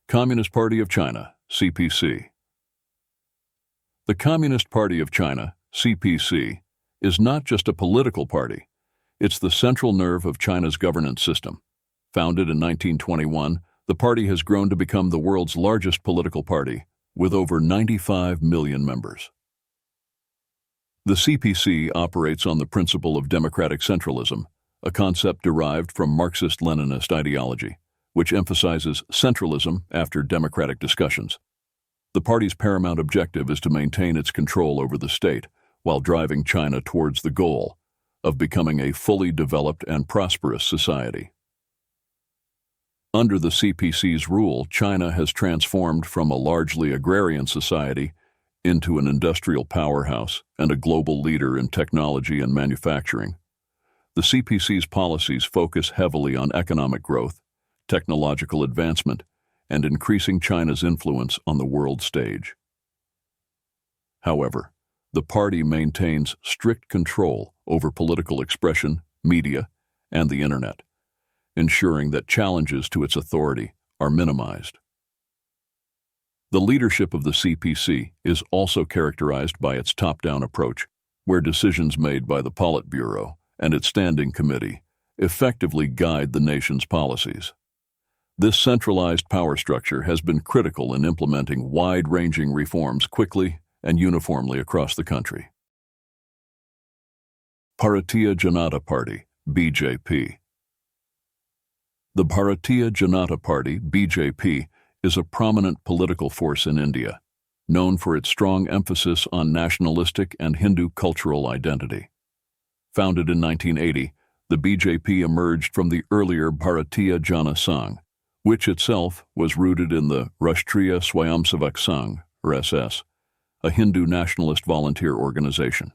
Communist Party of China, CPC. The Communist Party of China, CPC, is not just a political party. It's the central nerve of China's governance system. Founded in 1921, the party has grown to become the world's largest political party, with over 95 million members. The CPC operates on the principle of democratic centralism, a concept derived from Marxist-Leninist ideology, which emphasizes centralism after democratic discussions. The party's paramount objective is to maintain its control over the state while driving China towards the goal of becoming a fully developed and prosperous society. Under the CPC's rule, China has transformed from a largely agrarian society into an industrial powerhouse and a global leader in technology and manufacturing. The CPC's policies focus heavily on economic growth, technological advancement, and increasing China's influence on the world stage. However, the party maintains strict control over political expression, media, and the internet, ensuring that challenges to its authority are minimized. The leadership of the CPC is also characterized by its top-down approach, where decisions made by the Politburo and its standing committee effectively guide the nation's policies. This centralized power structure has been critical in implementing wide-ranging reforms quickly and uniformly across the country. Bharatiya Janata Party, BJP. The Bharatiya Janata Party, BJP, is a prominent political force in India, known for its strong emphasis on nationalistic and Hindu cultural identity. Founded in 1980, the BJP emerged from the earlier Bharatiya Jana Sangh, which itself was rooted in the Rashtriya Swayamsevak Sangh, or SS, a Hindu nationalist volunteer organization.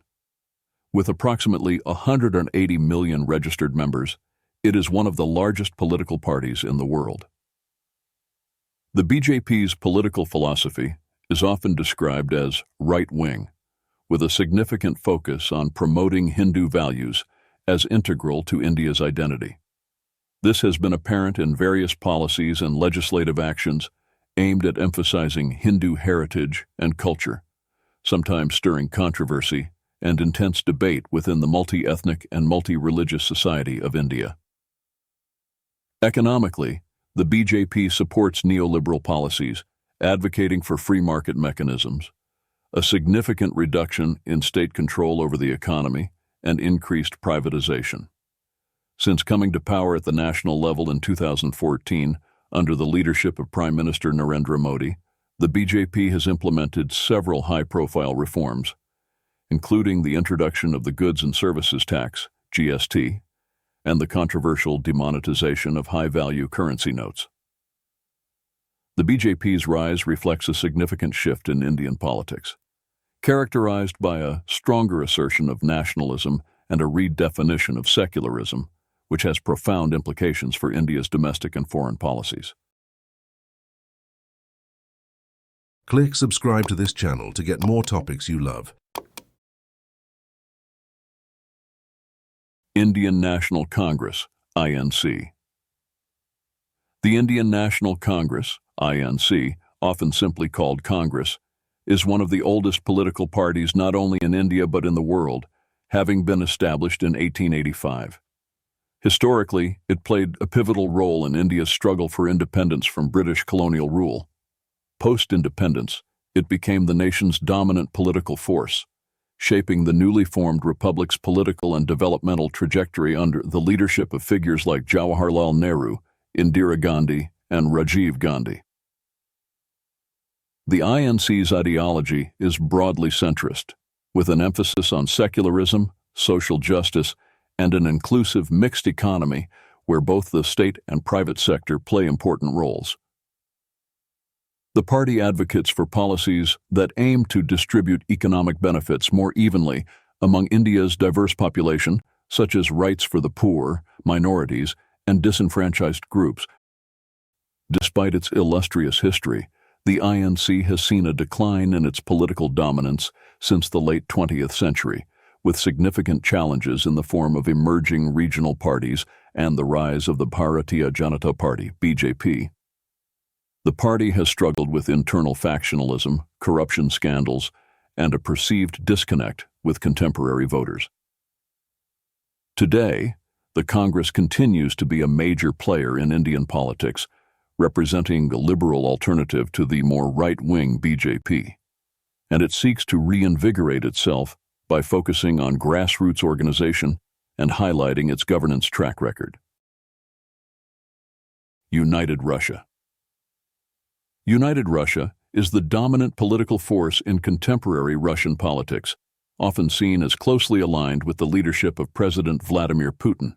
With approximately 180 million registered members, it is one of the largest political parties in the world. The BJP's political philosophy is often described as right-wing, with a significant focus on promoting Hindu values as integral to India's identity. This has been apparent in various policies and legislative actions aimed at emphasizing Hindu heritage and culture, sometimes stirring controversy and intense debate within the multi-ethnic and multi-religious society of India. Economically, the BJP supports neoliberal policies, advocating for free market mechanisms, a significant reduction in state control over the economy, and increased privatization. Since coming to power at the national level in 2014, under the leadership of Prime Minister Narendra Modi, the BJP has implemented several high-profile reforms, including the introduction of the Goods and Services Tax, GST, and the controversial demonetization of high-value currency notes. The BJP's rise reflects a significant shift in Indian politics, characterized by a stronger assertion of nationalism and a redefinition of secularism, which has profound implications for India's domestic and foreign policies. Click subscribe to this channel to get more topics you love. Indian National Congress, INC. The Indian National Congress, INC, often simply called Congress, is one of the oldest political parties not only in India but in the world, having been established in 1885. Historically, it played a pivotal role in India's struggle for independence from British colonial rule. Post-independence, it became the nation's dominant political force, shaping the newly formed republic's political and developmental trajectory under the leadership of figures like Jawaharlal Nehru, Indira Gandhi, and Rajiv Gandhi. The INC's ideology is broadly centrist, with an emphasis on secularism, social justice, and an inclusive mixed economy where both the state and private sector play important roles. The party advocates for policies that aim to distribute economic benefits more evenly among India's diverse population, such as rights for the poor, minorities, and disenfranchised groups. Despite its illustrious history, the INC has seen a decline in its political dominance since the late 20th century, with significant challenges in the form of emerging regional parties and the rise of the Bharatiya Janata Party, BJP. The party has struggled with internal factionalism, corruption scandals, and a perceived disconnect with contemporary voters. Today, the Congress continues to be a major player in Indian politics, representing a liberal alternative to the more right-wing BJP, and it seeks to reinvigorate itself by focusing on grassroots organization and highlighting its governance track record. United Russia. United Russia is the dominant political force in contemporary Russian politics, often seen as closely aligned with the leadership of President Vladimir Putin.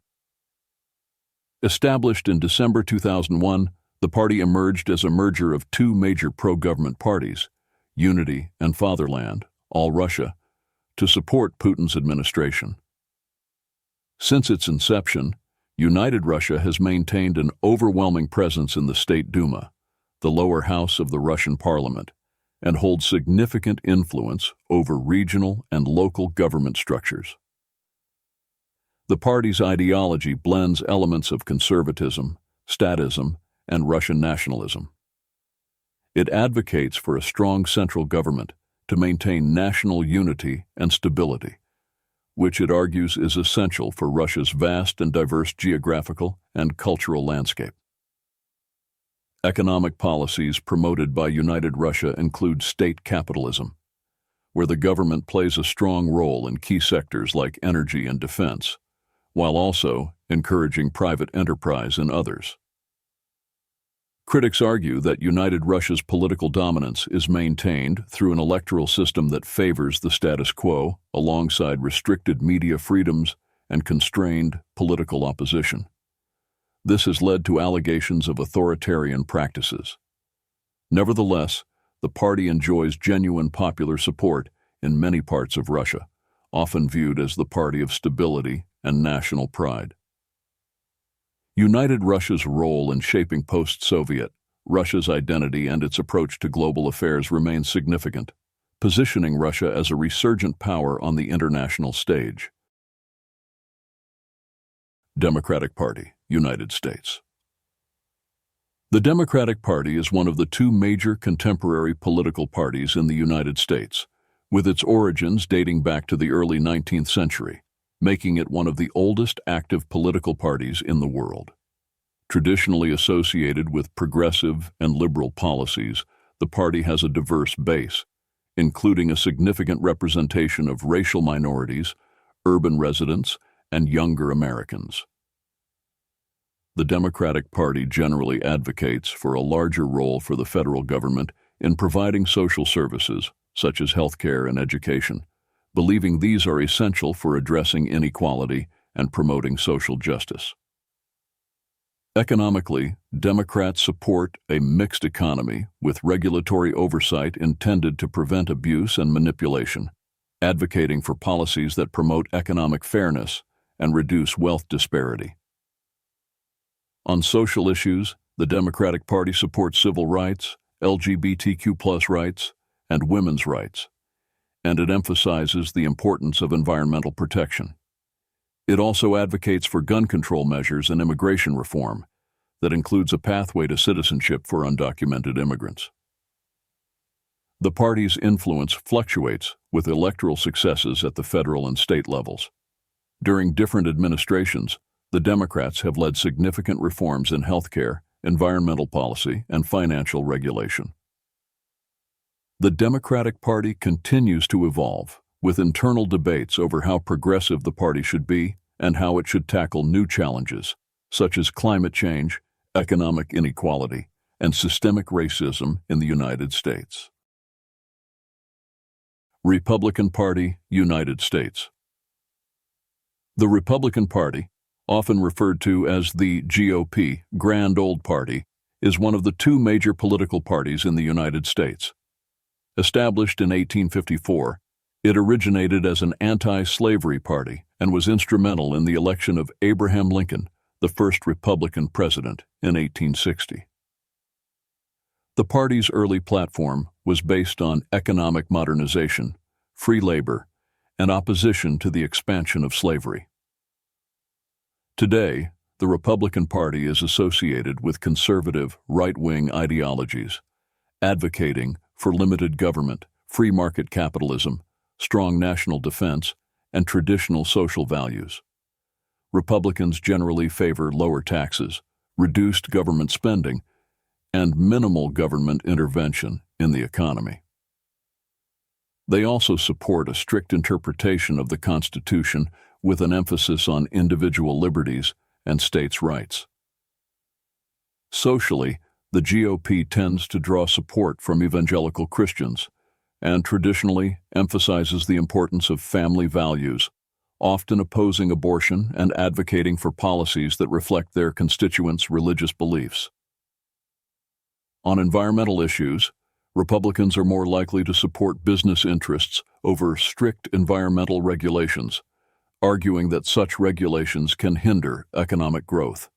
Established in December 2001, the party emerged as a merger of two major pro-government parties, Unity and Fatherland, All Russia, to support Putin's administration. Since its inception, United Russia has maintained an overwhelming presence in the State Duma, the lower house of the Russian parliament, and holds significant influence over regional and local government structures. The party's ideology blends elements of conservatism, statism, and Russian nationalism. It advocates for a strong central government to maintain national unity and stability, which it argues is essential for Russia's vast and diverse geographical and cultural landscape. Economic policies promoted by United Russia include state capitalism, where the government plays a strong role in key sectors like energy and defense, while also encouraging private enterprise in others. Critics argue that United Russia's political dominance is maintained through an electoral system that favors the status quo alongside restricted media freedoms and constrained political opposition. This has led to allegations of authoritarian practices. Nevertheless, the party enjoys genuine popular support in many parts of Russia, often viewed as the party of stability and national pride. United Russia's role in shaping post-Soviet Russia's identity and its approach to global affairs remains significant, positioning Russia as a resurgent power on the international stage. Democratic Party, United States. The Democratic Party is one of the two major contemporary political parties in the United States, with its origins dating back to the early 19th century, making it one of the oldest active political parties in the world. Traditionally associated with progressive and liberal policies, the party has a diverse base, including a significant representation of racial minorities, urban residents, and younger Americans. The Democratic Party generally advocates for a larger role for the federal government in providing social services, such as healthcare and education, believing these are essential for addressing inequality and promoting social justice. Economically, Democrats support a mixed economy with regulatory oversight intended to prevent abuse and manipulation, advocating for policies that promote economic fairness and reduce wealth disparity. On social issues, the Democratic Party supports civil rights, LGBTQ+ rights, and women's rights, and it emphasizes the importance of environmental protection. It also advocates for gun control measures and immigration reform that includes a pathway to citizenship for undocumented immigrants. The party's influence fluctuates with electoral successes at the federal and state levels. During different administrations, the Democrats have led significant reforms in healthcare, environmental policy, and financial regulation. The Democratic Party continues to evolve, with internal debates over how progressive the party should be and how it should tackle new challenges, such as climate change, economic inequality, and systemic racism in the United States. Republican Party, United States. The Republican Party, often referred to as the GOP, Grand Old Party, is one of the two major political parties in the United States. Established in 1854, it originated as an anti-slavery party and was instrumental in the election of Abraham Lincoln, the first Republican president, in 1860. The party's early platform was based on economic modernization, free labor, and opposition to the expansion of slavery. Today, the Republican Party is associated with conservative, right-wing ideologies, advocating for limited government, free market capitalism, strong national defense, and traditional social values. Republicans generally favor lower taxes, reduced government spending, and minimal government intervention in the economy. They also support a strict interpretation of the Constitution with an emphasis on individual liberties and states' rights. Socially, the GOP tends to draw support from evangelical Christians and traditionally emphasizes the importance of family values, often opposing abortion and advocating for policies that reflect their constituents' religious beliefs. On environmental issues, Republicans are more likely to support business interests over strict environmental regulations, arguing that such regulations can hinder economic growth.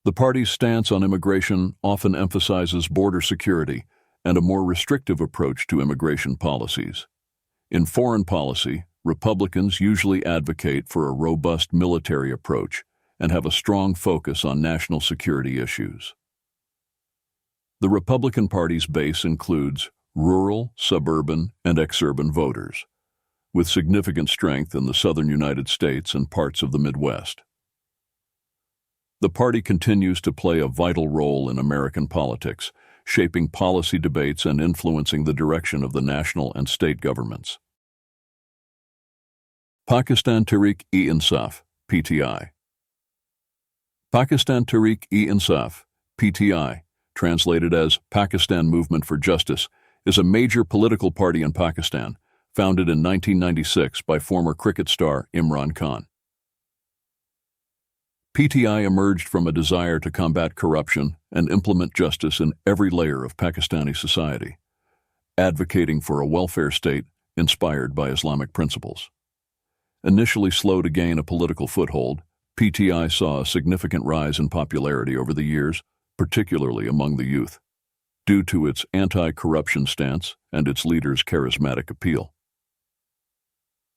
The party's stance on immigration often emphasizes border security and a more restrictive approach to immigration policies. In foreign policy, Republicans usually advocate for a robust military approach and have a strong focus on national security issues. The Republican Party's base includes rural, suburban, and exurban voters, with significant strength in the southern United States and parts of the Midwest. The party continues to play a vital role in American politics, shaping policy debates and influencing the direction of the national and state governments. Pakistan Tehreek-e-Insaf, PTI. Pakistan Tehreek-e-Insaf, PTI, translated as Pakistan Movement for Justice, is a major political party in Pakistan, founded in 1996 by former cricket star Imran Khan. PTI emerged from a desire to combat corruption and implement justice in every layer of Pakistani society, advocating for a welfare state inspired by Islamic principles. Initially slow to gain a political foothold, PTI saw a significant rise in popularity over the years, particularly among the youth, due to its anti-corruption stance and its leader's charismatic appeal.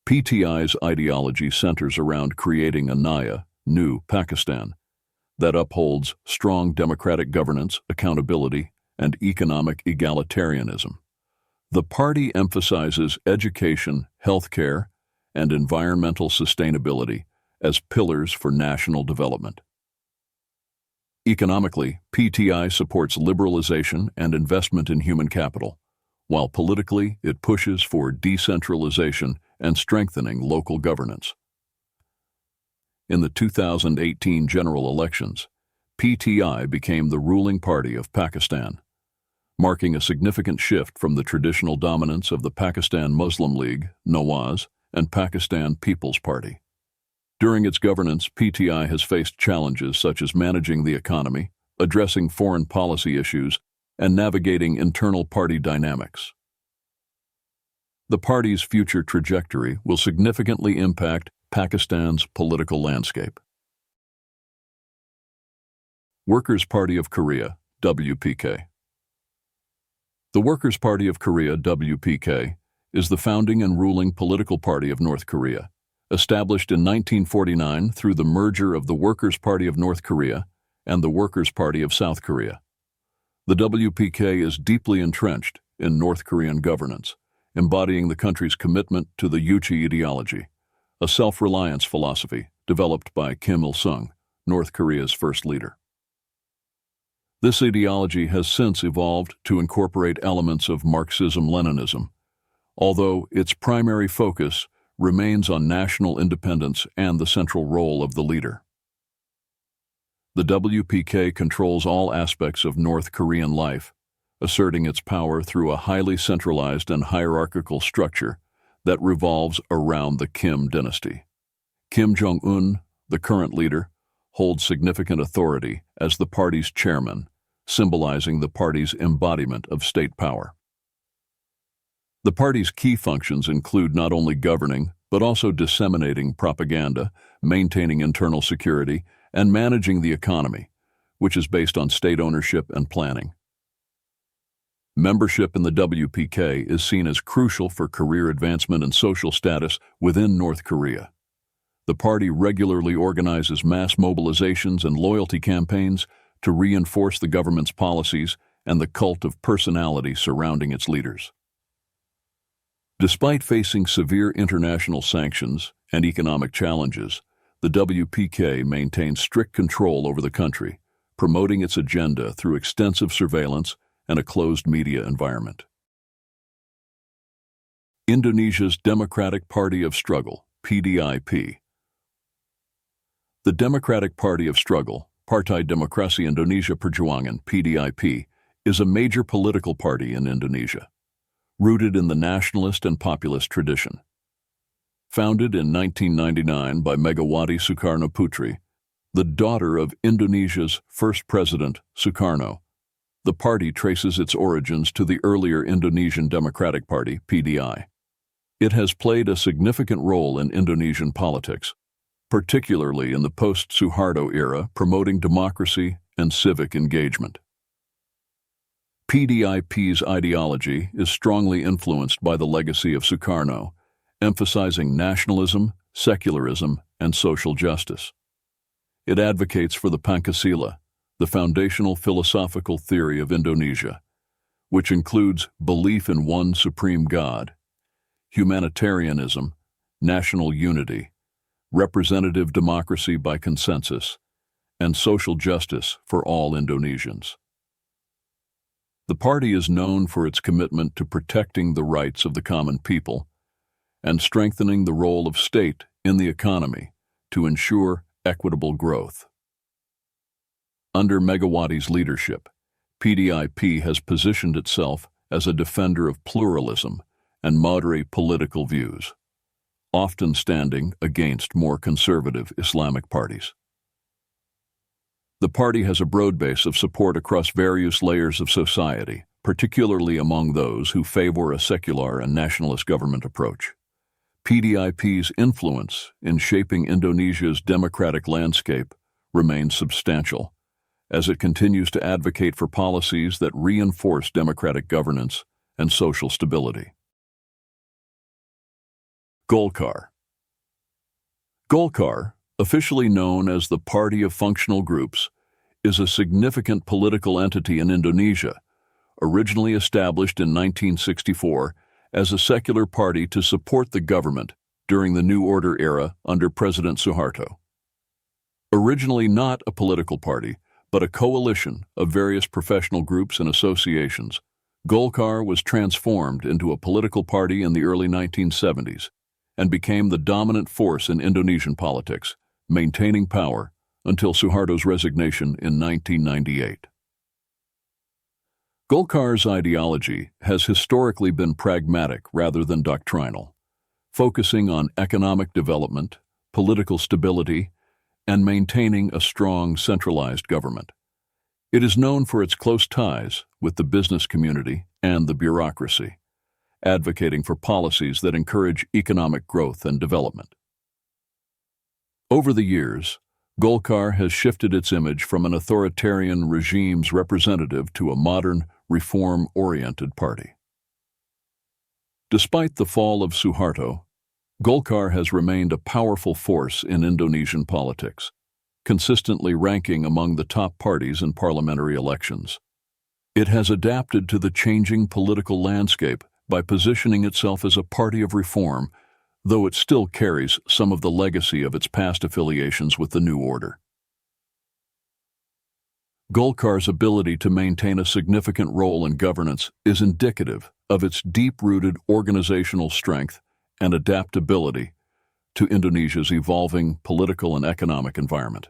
PTI's ideology centers around creating a Naya, new Pakistan, that upholds strong democratic governance, accountability, and economic egalitarianism. The party emphasizes education, healthcare, and environmental sustainability as pillars for national development. Economically, PTI supports liberalization and investment in human capital, while politically it pushes for decentralization and strengthening local governance. In the 2018 general elections, PTI became the ruling party of Pakistan, marking a significant shift from the traditional dominance of the Pakistan Muslim League, Nawaz, and Pakistan People's Party. During its governance, PTI has faced challenges such as managing the economy, addressing foreign policy issues, and navigating internal party dynamics. The party's future trajectory will significantly impact Pakistan's political landscape. Workers' Party of Korea, WPK. The Workers' Party of Korea, WPK, is the founding and ruling political party of North Korea, established in 1949 through the merger of the Workers' Party of North Korea and the Workers' Party of South Korea. The WPK is deeply entrenched in North Korean governance, embodying the country's commitment to the Juche ideology, a self-reliance philosophy developed by Kim Il-sung, North Korea's first leader. This ideology has since evolved to incorporate elements of Marxism-Leninism, although its primary focus remains on national independence and the central role of the leader. The WPK controls all aspects of North Korean life, asserting its power through a highly centralized and hierarchical structure that revolves around the Kim dynasty. Kim Jong-un, the current leader, holds significant authority as the party's chairman, symbolizing the party's embodiment of state power. The party's key functions include not only governing, but also disseminating propaganda, maintaining internal security, and managing the economy, which is based on state ownership and planning. Membership in the WPK is seen as crucial for career advancement and social status within North Korea. The party regularly organizes mass mobilizations and loyalty campaigns to reinforce the government's policies and the cult of personality surrounding its leaders. Despite facing severe international sanctions and economic challenges, the WPK maintains strict control over the country, promoting its agenda through extensive surveillance and a closed media environment. Indonesia's Democratic Party of Struggle, PDI-P. The Democratic Party of Struggle, Partai Demokrasi Indonesia Perjuangan, PDI-P, is a major political party in Indonesia, rooted in the nationalist and populist tradition. Founded in 1999 by Megawati Soekarno Putri, the daughter of Indonesia's first president, Sukarno, the party traces its origins to the earlier Indonesian Democratic Party, PDI. It has played a significant role in Indonesian politics, particularly in the post-Suharto era, promoting democracy and civic engagement. PDI-P's ideology is strongly influenced by the legacy of Sukarno, emphasizing nationalism, secularism, and social justice. It advocates for the Pancasila, the foundational philosophical theory of Indonesia, which includes belief in one supreme God, humanitarianism, national unity, representative democracy by consensus, and social justice for all Indonesians. The party is known for its commitment to protecting the rights of the common people and strengthening the role of state in the economy to ensure equitable growth. Under Megawati's leadership, PDI-P has positioned itself as a defender of pluralism and moderate political views, often standing against more conservative Islamic parties. The party has a broad base of support across various layers of society, particularly among those who favor a secular and nationalist government approach. PDI-P's influence in shaping Indonesia's democratic landscape remains substantial, as it continues to advocate for policies that reinforce democratic governance and social stability. Golkar. Golkar, officially known as the Party of Functional Groups, is a significant political entity in Indonesia, originally established in 1964 as a secular party to support the government during the New Order era under President Suharto. Originally not a political party, but a coalition of various professional groups and associations, Golkar was transformed into a political party in the early 1970s and became the dominant force in Indonesian politics, maintaining power until Suharto's resignation in 1998. Golkar's ideology has historically been pragmatic rather than doctrinal, focusing on economic development, political stability, and maintaining a strong centralized government. It is known for its close ties with the business community and the bureaucracy, advocating for policies that encourage economic growth and development. Over the years, Golkar has shifted its image from an authoritarian regime's representative to a modern, reform-oriented party. Despite the fall of Suharto, Golkar has remained a powerful force in Indonesian politics, consistently ranking among the top parties in parliamentary elections. It has adapted to the changing political landscape by positioning itself as a party of reform, though it still carries some of the legacy of its past affiliations with the New Order. Golkar's ability to maintain a significant role in governance is indicative of its deep-rooted organizational strength and adaptability to Indonesia's evolving political and economic environment.